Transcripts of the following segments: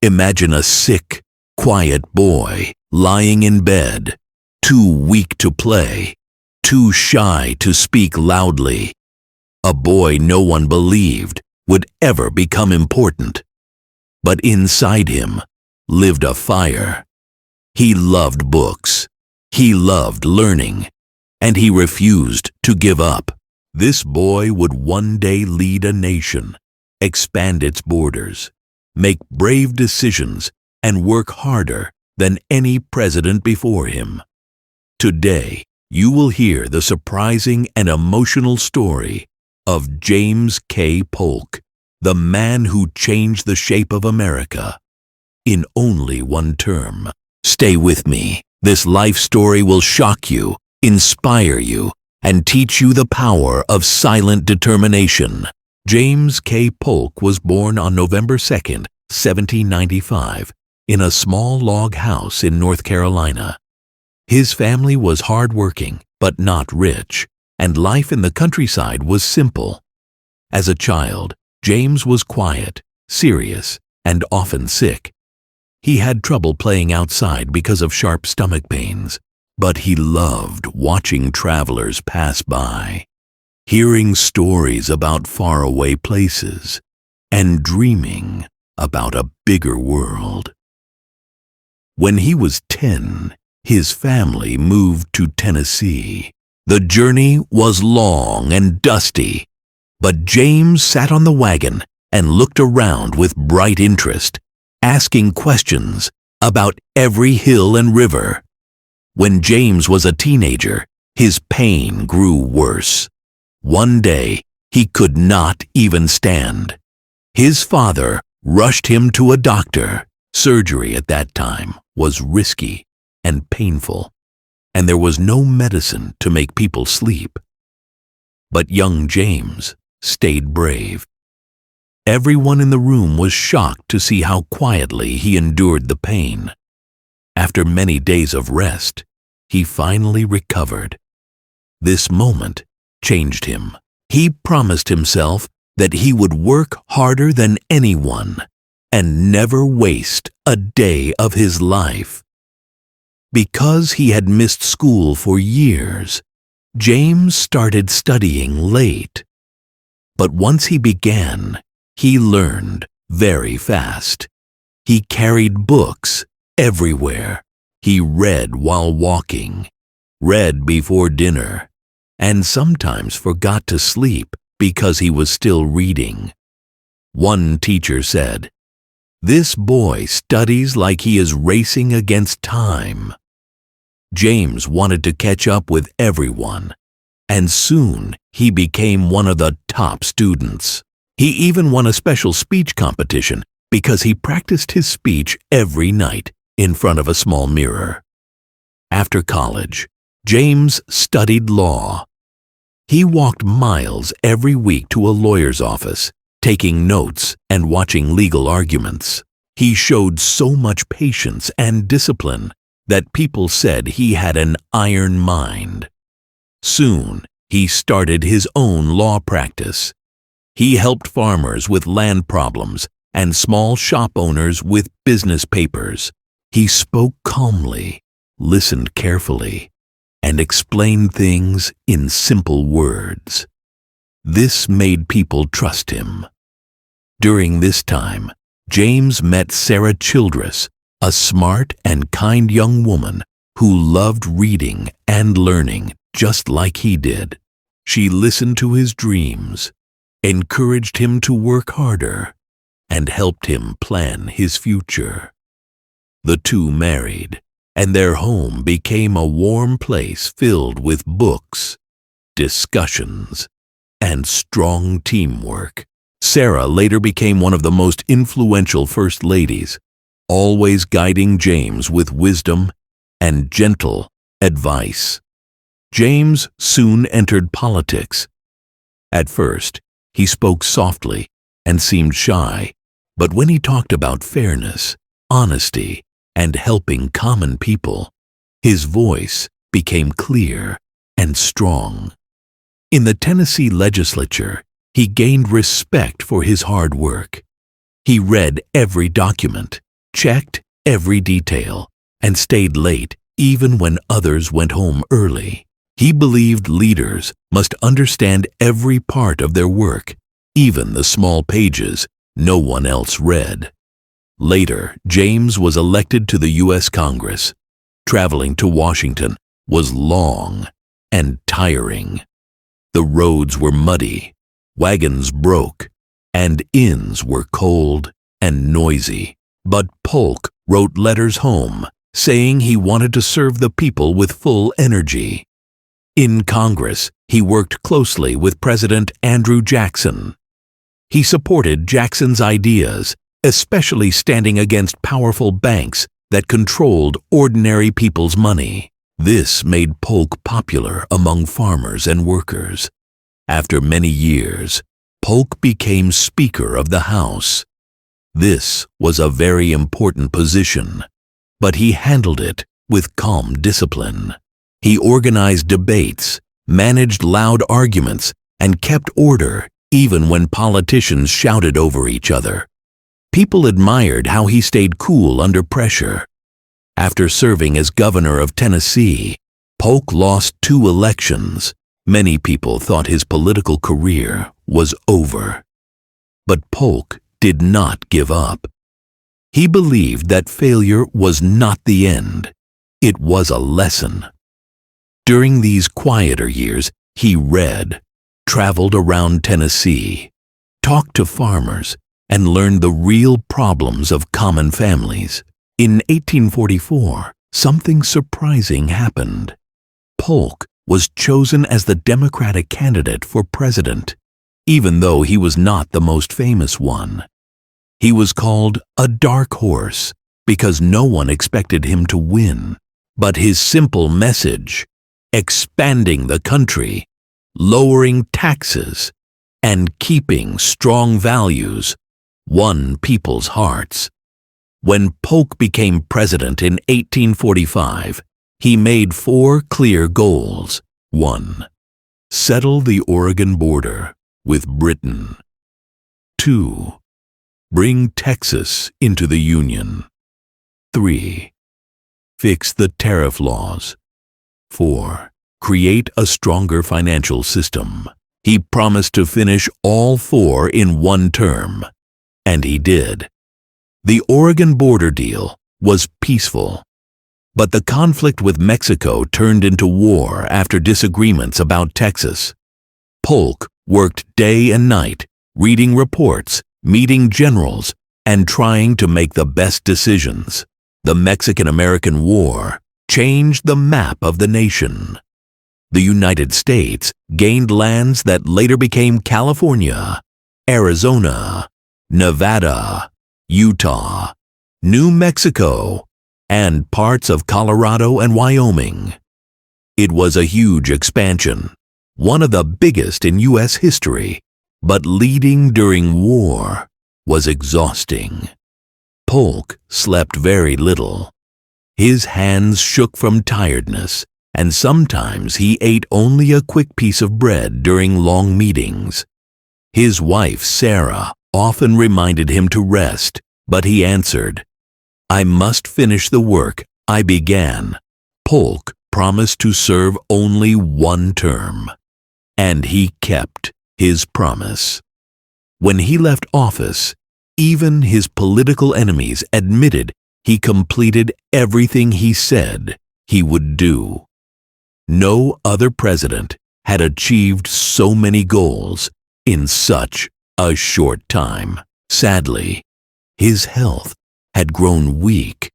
Imagine a sick, quiet boy lying in bed, too weak to play, too shy to speak loudly. A boy no one believed would ever become important. But inside him lived a fire. He loved books, he loved learning, and he refused to give up. This boy would one day lead a nation, expand its borders, make brave decisions, and work harder than any president before him. Today, you will hear the surprising and emotional story of James K. Polk, the man who changed the shape of America in only one term. Stay with me. This life story will shock you, inspire you, and teach you the power of silent determination. James K. Polk was born on November 2nd, 1795, in a small log house in North Carolina. His family was hard-working but not rich, and life in the countryside was simple. As a child, James was quiet, serious, and often sick. He had trouble playing outside because of sharp stomach pains, but he loved watching travelers pass by, hearing stories about faraway places, and dreaming about a bigger world. When he was 10, his family moved to Tennessee. The journey was long and dusty, but James sat on the wagon and looked around with bright interest, asking questions about every hill and river. When James was a teenager, his pain grew worse. One day, he could not even stand. His father rushed him to a doctor. Surgery at that time was risky and painful, and there was no medicine to make people sleep. But young James stayed brave. Everyone in the room was shocked to see how quietly he endured the pain. After many days of rest, he finally recovered. This moment changed him. He promised himself that he would work harder than anyone and never waste a day of his life. Because he had missed school for years, James started studying late. But once he began, he learned very fast. He carried books everywhere. He read while walking, read before dinner, and sometimes forgot to sleep because he was still reading. One teacher said, "This boy studies like he is racing against time." James wanted to catch up with everyone, and soon he became one of the top students. He even won a special speech competition because he practiced his speech every night in front of a small mirror. After college, James studied law. He walked miles every week to a lawyer's office, taking notes and watching legal arguments. He showed so much patience and discipline that people said he had an iron mind. Soon, he started his own law practice. He helped farmers with land problems and small shop owners with business papers. He spoke calmly, listened carefully, and explained things in simple words. This made people trust him. During this time, James met Sarah Childress, a smart and kind young woman who loved reading and learning just like he did. She listened to his dreams, encouraged him to work harder, and helped him plan his future. The two married, and their home became a warm place filled with books, discussions, and strong teamwork. Sarah later became one of the most influential first ladies, always guiding James with wisdom and gentle advice. James soon entered politics. At first, he spoke softly and seemed shy, but when he talked about fairness, honesty, and helping common people, his voice became clear and strong. In the Tennessee legislature, he gained respect for his hard work. He read every document, checked every detail and stayed late even when others went home early. He believed leaders must understand every part of their work, even the small pages no one else read. Later, James was elected to the U.S. Congress. Traveling to Washington was long and tiring. The roads were muddy, wagons broke, and inns were cold and noisy. But Polk wrote letters home saying he wanted to serve the people with full energy. In Congress, he worked closely with President Andrew Jackson. He supported Jackson's ideas, especially standing against powerful banks that controlled ordinary people's money. This made Polk popular among farmers and workers. After many years, Polk became Speaker of the House. This was a very important position, but he handled it with calm discipline. He organized debates, managed loud arguments, and kept order even when politicians shouted over each other. People admired how he stayed cool under pressure. After serving as governor of Tennessee, Polk lost 2 elections. Many people thought his political career was over. But Polk did not give up. He believed that failure was not the end. It was a lesson. During these quieter years, he read, traveled around Tennessee, talked to farmers, and learned the real problems of common families. In 1844, something surprising happened. Polk was chosen as the Democratic candidate for president, even though he was not the most famous one. He was called a dark horse because no one expected him to win. But his simple message, expanding the country, lowering taxes, and keeping strong values, won people's hearts. When Polk became president in 1845, he made 4 clear goals. 1. Settle the Oregon border with Britain. 2. Bring Texas into the Union. 3. Fix the tariff laws. 4. Create a stronger financial system. He promised to finish all 4 in 1 term, and he did. The Oregon border deal was peaceful, but the conflict with Mexico turned into war after disagreements about Texas. Polk worked day and night, reading reports, meeting generals, and trying to make the best decisions. The Mexican-American War changed the map of the nation. The United States gained lands that later became California, Arizona, Nevada, Utah, New Mexico, and parts of Colorado and Wyoming. It was a huge expansion, one of the biggest in U.S. history, but leading during war was exhausting. Polk slept very little. His hands shook from tiredness, and sometimes he ate only a quick piece of bread during long meetings. His wife, Sarah, often reminded him to rest, but he answered, "I must finish the work I began." Polk promised to serve only 1 term, and he kept his promise. When he left office, even his political enemies admitted he completed everything he said he would do. No other president had achieved so many goals in such a short time. Sadly, his health had grown weak.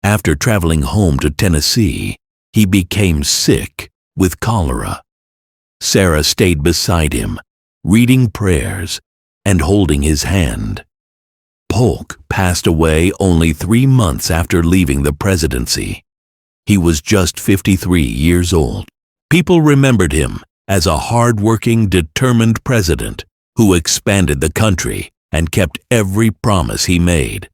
After traveling home to Tennessee, he became sick with cholera. Sarah stayed beside him, reading prayers and holding his hand. Polk passed away only 3 months after leaving the presidency. He was just 53 years old. People remembered him as a hard-working, determined president who expanded the country and kept every promise he made.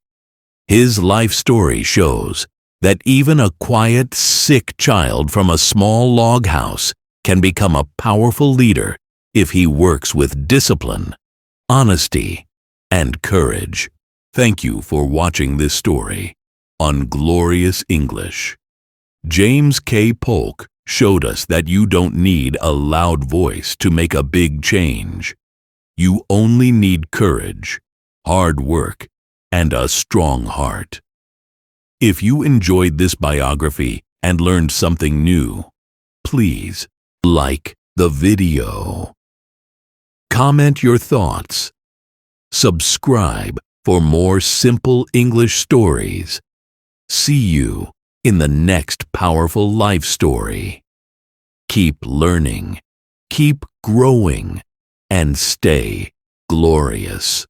His life story shows that even a quiet, sick child from a small log house can become a powerful leader if he works with discipline, honesty, and courage. Thank you for watching this story on Glorious English. James K. Polk showed us that you don't need a loud voice to make a big change. You only need courage, hard work, and a strong heart. If you enjoyed this biography and learned something new, please like the video. Comment your thoughts. Subscribe for more simple English stories. See you in the next powerful life story. Keep learning, keep growing, and stay glorious.